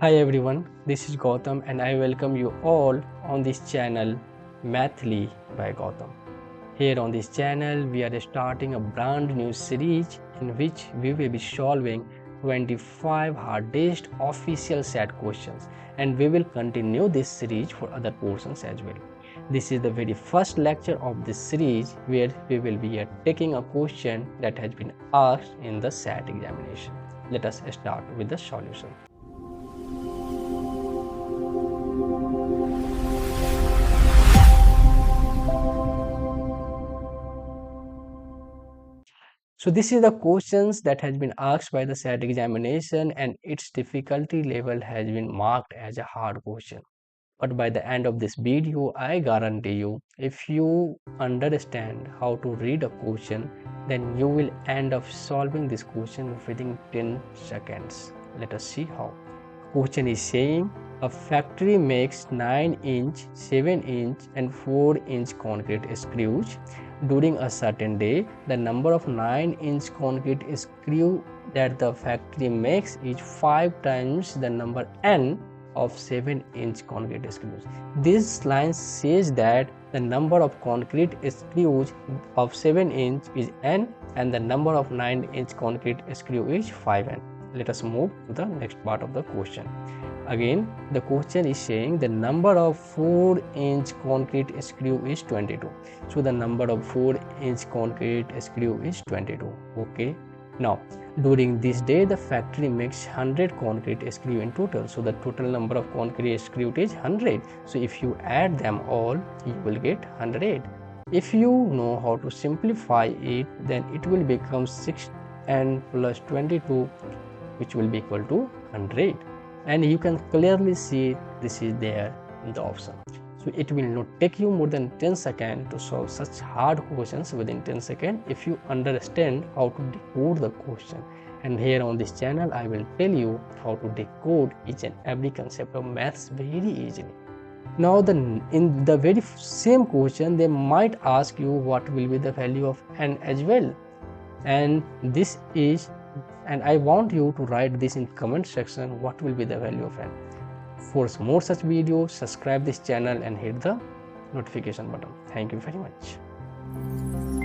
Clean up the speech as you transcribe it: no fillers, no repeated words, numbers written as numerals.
Hi everyone, this is Gautam and I welcome you all on this channel Mathly by Gautam. Here on this channel we are starting a brand new series in which we will be solving 25 hardest official SAT questions, and we will continue this series for other portions as well. This is the very first lecture of this series where we will be taking a question that has been asked in the SAT examination. Let us start with the solution. So this is the questions that has been asked by the SAT examination, and its difficulty level has been marked as a hard question. But by the end of this video, I guarantee you, if you understand how to read a question, then you will end up solving this question within 10 seconds. Let us see how. Question is saying a factory makes 9-inch, 7-inch and 4-inch concrete screws. During a certain day, the number of 9-inch concrete screw that the factory makes is 5 times the number n of 7-inch concrete screws. This line says that the number of concrete screws of 7-inch is n and the number of 9-inch concrete screw is 5n. Let us move to the next part of the question. Again, the question is saying the number of 4-inch concrete screw is 22. So the number of 4-inch concrete screw is 22. Okay. Now, during this day, the factory makes 100 concrete screw in total. So the total number of concrete screw is 100. So if you add them all, you will get 108. If you know how to simplify it, then it will become 6n plus 22, which will be equal to 100. And you can clearly see this is there in the option. So it will not take you more than 10 seconds to solve such hard questions within 10 seconds if you understand how to decode the question. And here on this channel I will tell you how to decode each and every concept of maths very easily. Now in the very same question they might ask you what will be the value of n as well. And I want you to write this in comment section, what will be the value of n. For more such videos, subscribe this channel and hit the notification button. Thank you very much.